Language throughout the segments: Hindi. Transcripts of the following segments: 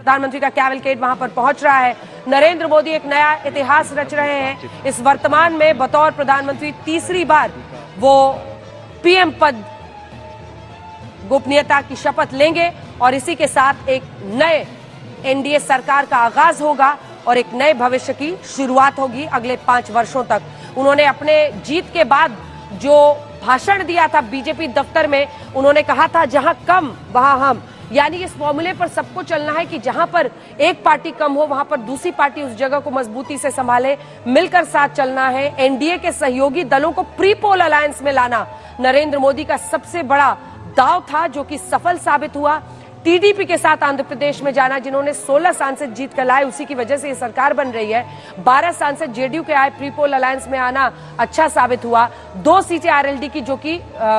प्रधानमंत्री का कैवलकेड वहां पर पहुंच रहा है। नरेंद्र मोदी एक नया इतिहास रच रहे हैं। इस वर्तमान में बतौर प्रधानमंत्री तीसरी बार वो पीएम पद गोपनीयता की शपथ लेंगे और इसी के साथ एक नए एनडीए सरकार का आगाज होगा और एक नए भविष्य की शुरुआत होगी अगले 5 वर्षों तक। उन्होंने अपने जीत के बाद जो भाषण दिया था बीजेपी दफ्तर में, उन्होंने कहा था जहां कम वहां हम, यानी इस फॉर्मूले पर सबको चलना है कि जहां पर एक पार्टी कम हो वहां पर दूसरी पार्टी उस जगह को मजबूती से संभाले, मिलकर साथ चलना है। एनडीए के सहयोगी दलों को प्री पोल अलायंस में लाना नरेंद्र मोदी का सबसे बड़ा दाव था, जो कि सफल साबित हुआ। टीडीपी के साथ आंध्र प्रदेश में जाना, जिन्होंने 16 सांसद जीत कर लाए, उसी की वजह से ये सरकार बन रही है। 12 सांसद जेडीयू के आए, प्री पोल अलायंस में आना अच्छा साबित हुआ। 2 सीटें आरएलडी की जो कि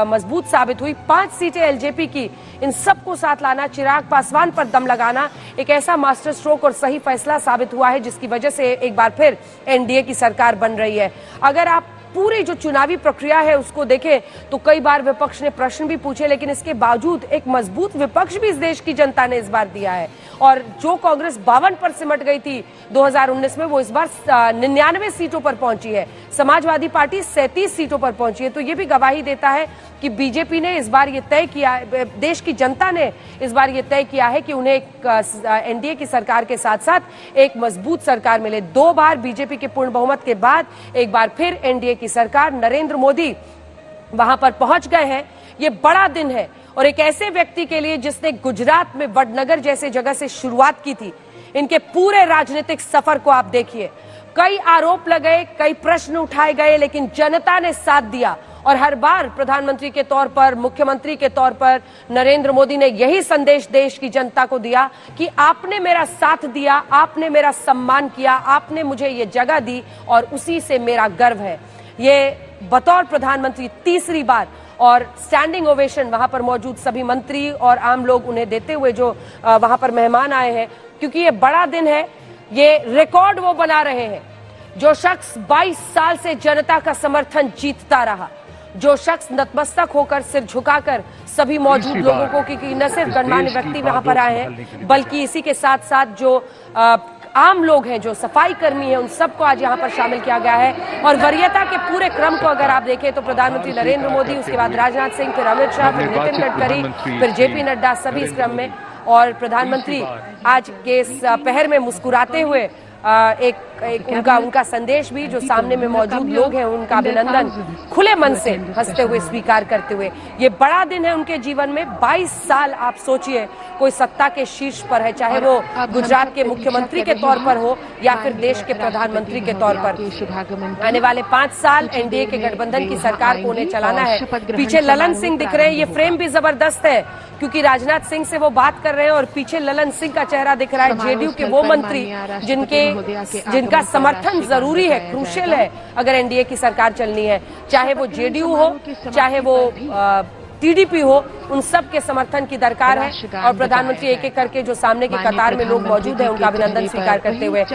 मजबूत साबित हुई, 5 सीटें एलजेपी की, इन सबको साथ लाना, चिराग पासवान पर दम लगाना एक ऐसा मास्टर स्ट्रोक और सही फैसला साबित हुआ है जिसकी वजह से एक बार फिर एनडीए की सरकार बन रही है। अगर आप पूरी जो चुनावी प्रक्रिया है उसको देखें तो कई बार विपक्ष ने प्रश्न भी पूछे, लेकिन इसके बावजूद एक मजबूत विपक्ष भी इस देश की जनता ने इस बार दिया है। और जो कांग्रेस 52 पर सिमट गई थी 2019 में, वो इस बार 99 सीटों पर पहुंची है। समाजवादी पार्टी 37 सीटों पर पहुंची है। तो ये भी गवाही देता है कि बीजेपी ने इस बार ये तय किया, देश की जनता ने इस बार ये तय किया है कि उन्हें एनडीए की सरकार के साथ साथ एक मजबूत सरकार मिले। 2 बार बीजेपी के पूर्ण बहुमत के बाद एक बार फिर एनडीए की सरकार, नरेंद्र मोदी वहां पर पहुंच गए हैं। ये बड़ा दिन है और एक ऐसे व्यक्ति के लिए जिसने गुजरात में वडनगर जैसे जगह से शुरुआत की थी। इनके पूरे राजनीतिक सफर को आप देखिए, कई आरोप लगे, कई प्रश्न उठाए गए, लेकिन जनता ने साथ दिया और हर बार प्रधानमंत्री के तौर पर, मुख्यमंत्री के तौर पर नरेंद्र मोदी ने यही संदेश देश की जनता को दिया कि आपने मेरा साथ दिया, आपने मेरा सम्मान किया, आपने मुझे ये जगह दी और उसी से मेरा गर्व है। ये बतौर प्रधानमंत्री तीसरी बार, और स्टैंडिंग ओवेशन वहां पर मौजूद सभी मंत्री और आम लोग उन्हें देते हुए जो वहां पर मेहमान आए हैं, क्योंकि ये बड़ा दिन है। ये रिकॉर्ड वो बना रहे हैं जो शख्स 22 साल से जनता का समर्थन जीतता रहा, जो शख्स नतमस्तक होकर, सिर झुकाकर सभी मौजूद लोगों को, क्योंकि न सिर्फ गणमान्य व्यक्ति वहां पर आए हैं बल्कि इसी के साथ साथ जो आम लोग हैं, जो सफाई कर्मी हैं, उन सबको आज यहाँ पर शामिल किया गया है। और वरीयता के पूरे क्रम को अगर आप देखें तो प्रधानमंत्री नरेंद्र मोदी, उसके बाद राजनाथ सिंह, फिर अमित शाह, फिर नितिन गडकरी, फिर जेपी नड्डा, सभी इस क्रम में। और प्रधानमंत्री आज के इस पहर में मुस्कुराते हुए एक उनका संदेश भी, जो सामने में मौजूद लोग हैं उनका अभिनंदन खुले मन से हंसते हुए स्वीकार करते हुए। ये बड़ा दिन है उनके जीवन में। 22 साल आप सोचिए, कोई सत्ता के शीर्ष पर है, चाहे वो गुजरात के मुख्यमंत्री के तौर पर हो या फिर देश के प्रधानमंत्री के तौर पर। आने वाले 5 साल एनडीए के गठबंधन की सरकार को उन्हें चलाना है। पीछे ललन सिंह दिख रहे हैं, ये फ्रेम भी जबरदस्त है क्योंकि राजनाथ सिंह से वो बात कर रहे हैं और पीछे ललन सिंह का चेहरा दिख रहा है, जेडीयू के वो मंत्री जिनका समर्थन जरूरी है, क्रूशियल है अगर एनडीए की सरकार चलनी है। चाहे वो जेडीयू हो, चाहे वो टीडीपी हो, उन सब के समर्थन की दरकार है। और प्रधानमंत्री एक एक करके जो सामने की कतार में लोग मौजूद हैं उनका अभिनंदन स्वीकार करते हुए,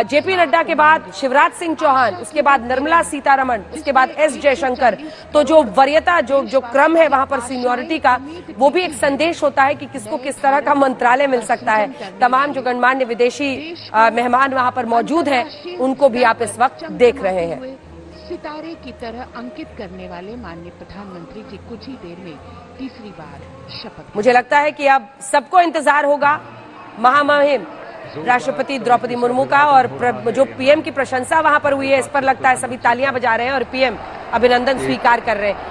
जेपी नड्डा के बाद शिवराज सिंह चौहान, उसके बाद निर्मला सीतारमण, उसके बाद एस जयशंकर। तो जो वरीयता, जो क्रम है वहां पर सीनियोरिटी का, वो भी एक संदेश होता है कि किसको किस तरह का मंत्रालय मिल सकता है। तमाम जो गणमान्य विदेशी मेहमान वहां पर मौजूद हैं उनको भी आप इस वक्त देख रहे हैं। सितारे की तरह अंकित करने वाले माननीय प्रधानमंत्री जी कुछ ही देर में तीसरी बार शपथ। मुझे लगता है कि अब सबको इंतजार होगा महामहिम राष्ट्रपति द्रौपदी मुर्मू का, और जो पीएम की प्रशंसा वहां पर हुई है इस पर लगता है सभी तालियां बजा रहे हैं और पीएम अभिनंदन स्वीकार कर रहे हैं।